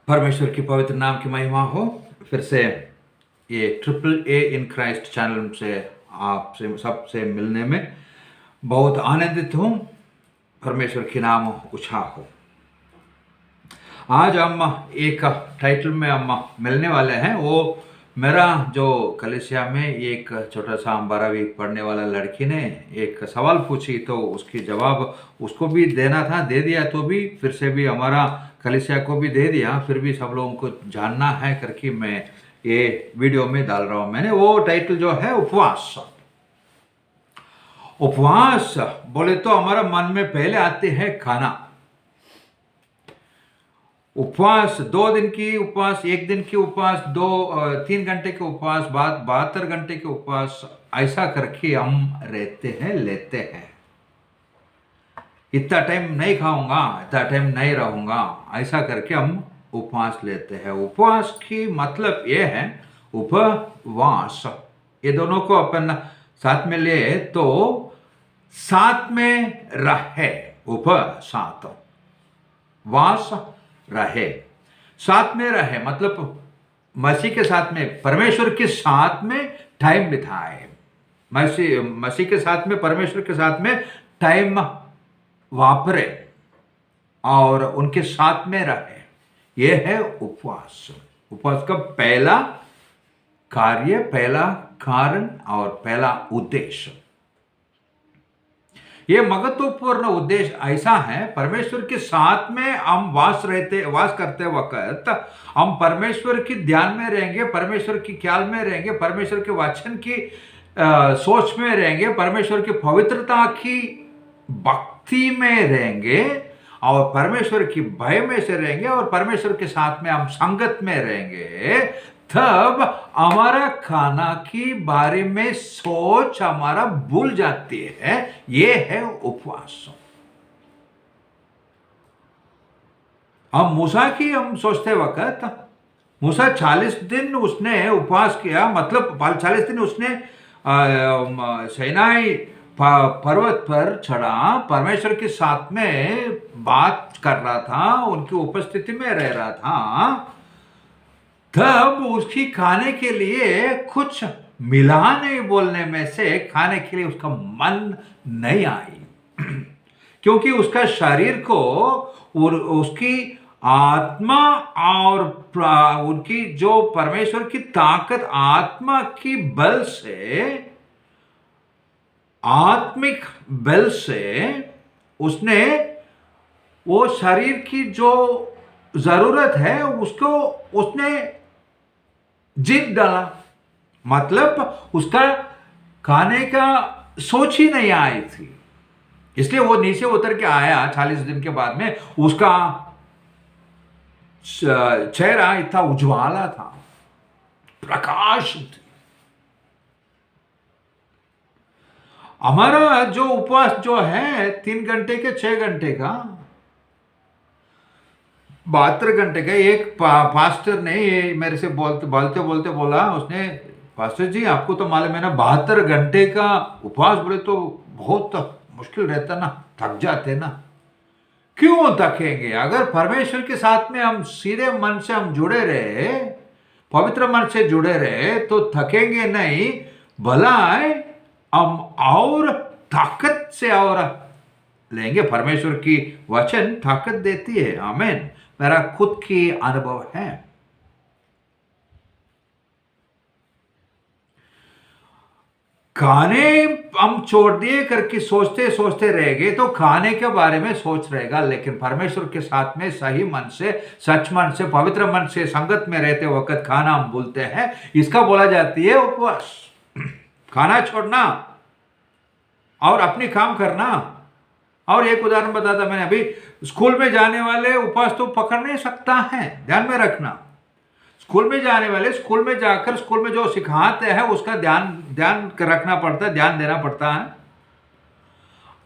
परमेश्वर की पवित्र नाम की महिमा हो। फिर से ये triple A in Christ channel से आपसे सबसे मिलने में बहुत आनंदित हूँ। परमेश्वर की नाम ऊंचा हो। आज हम एक टाइटल में हम मिलने वाले हैं। वो मेरा जो कलीसिया में एक छोटा सा 12वीं पढ़ने वाला लड़की ने एक सवाल पूछी, तो उसकी जवाब उसको भी देना था, दे दिया। तो भी फिर से भी हमारा कलीसिया को भी दे दिया, फिर भी सब लोगों को जानना है करके मैं ये वीडियो में डाल रहा हूँ। मैंने वो टाइटल जो है उपवास। उपवास बोले तो हमारा मन में पहले आते हैं खाना। उपवास 2 दिन की उपवास, 1 दिन की उपवास, 3 घंटे के उपवास, बाद 72 घंटे के उपवास, ऐसा करके हम रहते हैं, लेते हैं। इतना टाइम नहीं खाऊंगा, इतना टाइम नहीं रहूंगा, ऐसा करके हम उपवास लेते हैं। उपवास की मतलब ये है उपवास। ये दोनों को अपन साथ में ले तो साथ में रहे। साथ वास रहे, साथ में रहे मतलब मसीह के साथ में, परमेश्वर के साथ में टाइम बिताए। मसीह के साथ में, परमेश्वर के साथ में टाइम वापरे और उनके साथ में रहे। यह है उपवास। उपवास का पहला कार्य, पहला कारण और पहला उद्देश्य, ये महत्वपूर्ण उद्देश्य ऐसा है। परमेश्वर के साथ में हम वास करते वक्त हम परमेश्वर की ध्यान में रहेंगे, परमेश्वर की ख्याल में रहेंगे, परमेश्वर के वचन की सोच में रहेंगे, परमेश्वर की पवित्रता की भक्ति में रहेंगे और परमेश्वर की भय में से रहेंगे और परमेश्वर के साथ में हम संगत में रहेंगे। तब हमारा खाना की बारे में सोच हमारा भूल जाती है। ये है उपवास। हम मूसा की हम सोचते वक्त, मूसा 40 दिन उसने उपवास किया, मतलब 40 दिन उसने सीनाई पर्वत पर चढ़ा, परमेश्वर के साथ में बात कर रहा था, उनकी उपस्थिति में रह रहा था। तब उसकी खाने के लिए कुछ मिला नहीं, बोलने में से खाने के लिए उसका मन नहीं आई, क्योंकि उसका शरीर को और उसकी आत्मा और उनकी जो परमेश्वर की ताकत, आत्मा की बल से, आत्मिक बल से उसने वो शरीर की जो जरूरत है उसको उसने जीत डाला। मतलब उसका खाने का सोच ही नहीं आई थी, इसलिए वो नीचे उतर के आया 40 दिन के बाद में। उसका चेहरा इतना उज्ज्वला था, प्रकाश थी। हमारा जो उपवास जो है 3 घंटे के, 6 घंटे का, 72 घंटे का, एक पास्टर ने ये मेरे से बोलते बोलते बोला, उसने, पास्टर जी आपको तो मालूम है ना 72 घंटे का उपवास बोले तो बहुत मुश्किल रहता ना, थक जाते ना। क्यों थकेंगे? अगर परमेश्वर के साथ में हम सीधे मन से हम जुड़े रहे, पवित्र मन से जुड़े रहे तो थकेंगे नहीं, भला हम और ताकत से और लेंगे। परमेश्वर की वचन ताकत देती है। आमीन। मेरा खुद की अनुभव है। खाने हम छोड़ दिए करके सोचते सोचते रह गए तो खाने के बारे में सोच रहेगा, लेकिन परमेश्वर के साथ में सही मन से, सच मन से, पवित्र मन से संगत में रहते वक्त खाना हम भूलते हैं। इसका बोला जाती है उपवास। खाना छोड़ना और अपनी काम करना। और एक उदाहरण बताता मैंने अभी, स्कूल में जाने वाले उपवास तो पकड़ नहीं सकता है, ध्यान में रखना। स्कूल में जाने वाले स्कूल में जाकर स्कूल में जो सिखाते हैं उसका ध्यान रखना पड़ता है, ध्यान देना पड़ता है।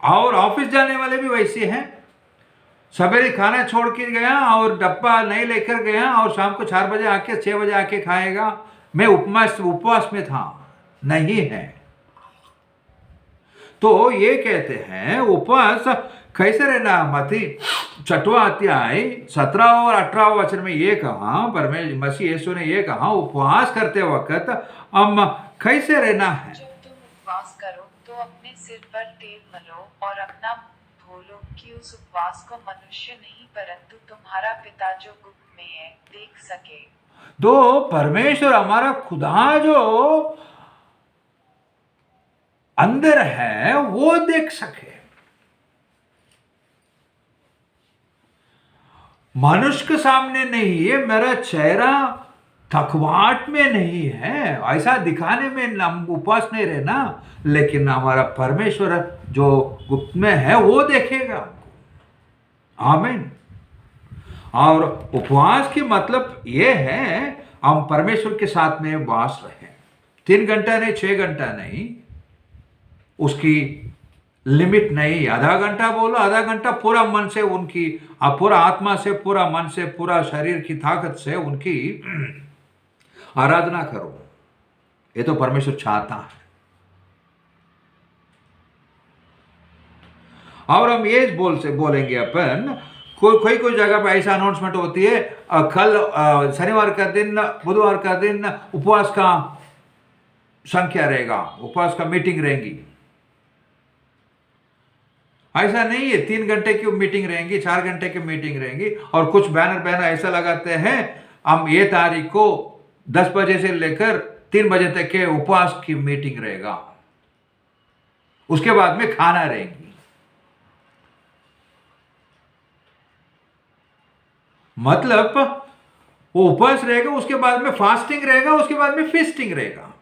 और ऑफिस जाने वाले भी वैसे हैं। सवेरे खाना छोड़ के गया और डब्बा नहीं लेकर गया और शाम को 4 बजे आके 6 बजे आके खाएगा, मैं उपवास में था, नहीं है। तो ये कहते हैं उपवास कैसे रहना, मती छठवां अध्याय 17 और 18 वचन में ये कहा, परमेश्वर मसीह यीशु ने ये कहा, उपवास करते वक्त हम कैसे रहना है। जब तुम उपवास करो तो अपने सिर पर तेल मलो और अपना भूलो कि उस उपवास को मनुष्य नहीं परंतु तुम्हारा पिता जो गुप्त में है देख सके। तो परमेश्वर हमारा खुदा जो अंदर है वो देख सके। मनुष्य के सामने नहीं है, मेरा चेहरा थकवाट में नहीं है, ऐसा दिखाने में हम उपवास नहीं रहना, लेकिन हमारा परमेश्वर जो गुप्त में है वो देखेगा हमको। आमीन। और उपवास की मतलब ये है हम परमेश्वर के साथ में वास रहे, 3 घंटा नहीं, 6 घंटा नहीं, उसकी लिमिट नहीं। आधा घंटा बोलो, आधा घंटा पूरा मन से उनकी, पूरा आत्मा से, पूरा मन से, पूरा शरीर की ताकत से उनकी आराधना करो। ये तो परमेश्वर चाहता है। और हम ये बोलेंगे अपन, कोई जगह पे ऐसा अनाउंसमेंट होती है, कल शनिवार का दिन, बुधवार का दिन उपवास का संख्या रहेगा, उपवास का मीटिंग रहेगी। ऐसा नहीं है, 3 घंटे की मीटिंग रहेंगी, 4 घंटे की मीटिंग रहेंगी, और कुछ बैनर ऐसा लगाते हैं, हम ये तारीख को 10 बजे से लेकर 3 बजे तक के उपवास की मीटिंग रहेगा, उसके बाद में खाना रहेगी। मतलब वो उपवास रहेगा, उसके बाद में फास्टिंग रहेगा, उसके बाद में फीस्टिंग रहेगा।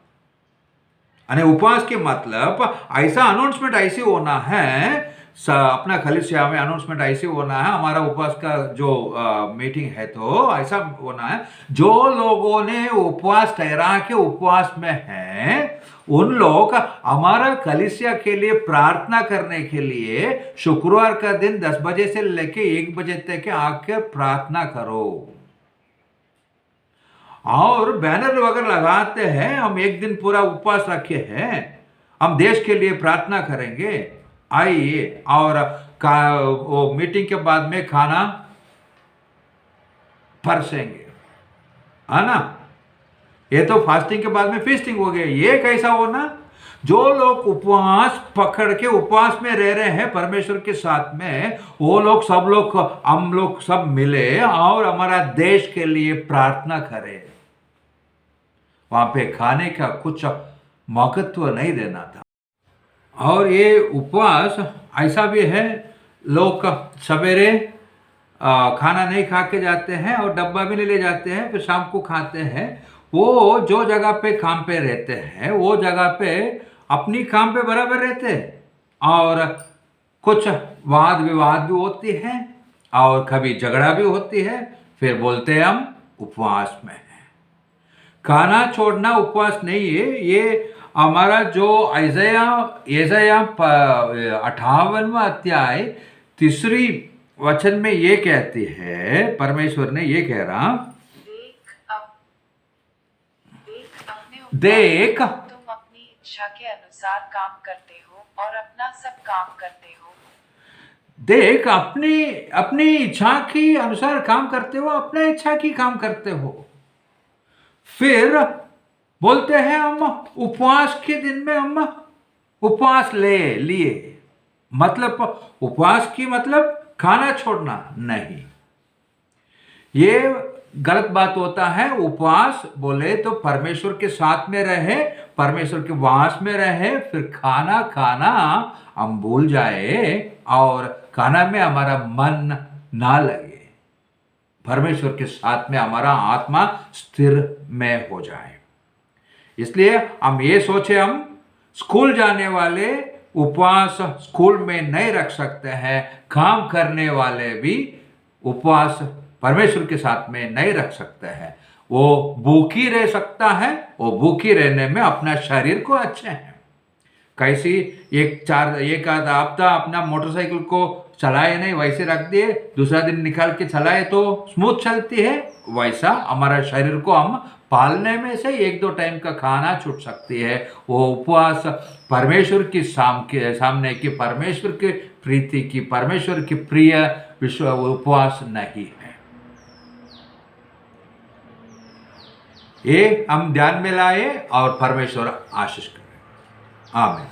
यानी उपवास के मतलब ऐसा अनाउंसमेंट ऐसे होना है, अपना कलीसिया में अनाउंसमेंट ऐसे होना है, हमारा उपवास का जो मीटिंग है तो ऐसा होना है, जो लोगों ने उपवास ठहरा के उपवास में हैं उन लोग हमारा कलीसिया के लिए प्रार्थना करने के लिए शुक्रवार का दिन 10 बजे से लेके 1 बजे तक आके प्रार्थना करो। और बैनर वगैरह लगाते हैं, हम एक दिन पूरा उपवास रखे हैं, हम देश के लिए प्रार्थना करेंगे, आइए। और वो मीटिंग के बाद में खाना परसेंगे, है ना। ये तो फास्टिंग के बाद में फीस्टिंग हो गया। ये कैसा होना, जो लोग उपवास पकड़ के उपवास में रह रहे हैं परमेश्वर के साथ में, वो लोग सब लोग, हम लोग सब मिले और हमारा देश के लिए प्रार्थना करें। वहां पे खाने का कुछ महत्व नहीं देना था। और ये उपवास ऐसा भी है, लोग सवेरे खाना नहीं खा के जाते हैं और डब्बा भी नहीं ले जाते हैं, फिर शाम को खाते हैं। वो जो जगह पे काम पे रहते हैं वो जगह पे अपनी काम पे बराबर रहते हैं, और कुछ वाद विवाद भी होती हैं और कभी झगड़ा भी होती है, फिर बोलते हैं हम उपवास में हैं। खाना छोड़ना उपवास नहीं है। ये हमारा जो यशायाह 58वां अध्याय 3 वचन में ये कहती है, परमेश्वर ने ये कह रहा, देख तुम अपनी इच्छा के अनुसार काम करते हो और अपना सब काम करते हो। देख अपनी इच्छा के अनुसार काम करते हो, अपना इच्छा की काम करते हो। फिर बोलते हैं हम उपवास के दिन में हम उपवास लिए, मतलब उपवास की मतलब खाना छोड़ना नहीं, ये गलत बात होता है। उपवास बोले तो परमेश्वर के साथ में रहे, परमेश्वर के वास में रहे, फिर खाना हम भूल जाए और खाना में हमारा मन ना लगे, परमेश्वर के साथ में हमारा आत्मा स्थिर में हो जाए। इसलिए हम ये सोचे, हम स्कूल जाने वाले उपवास स्कूल में नहीं रख सकते हैं, काम करने वाले भी उपवास परमेश्वर के साथ में नहीं रख सकते हैं। वो भूखी रह सकता है, वो भूखी रहने में अपना शरीर को अच्छे हैं। कैसी एक आधा हफ्ता अपना मोटरसाइकिल को चलाए नहीं, वैसे रख दिए, दूसरा दिन निकाल के चलाए तो स्मूथ चलती है, वैसा हमारा शरीर को हम पालने में से 1-2 टाइम का खाना छूट सकती है। वो उपवास परमेश्वर की सामने की, परमेश्वर की प्रीति की, परमेश्वर की प्रिय विश्व उपवास नहीं है। ये हम ध्यान में लाए और परमेश्वर आशीष करें। आमीन।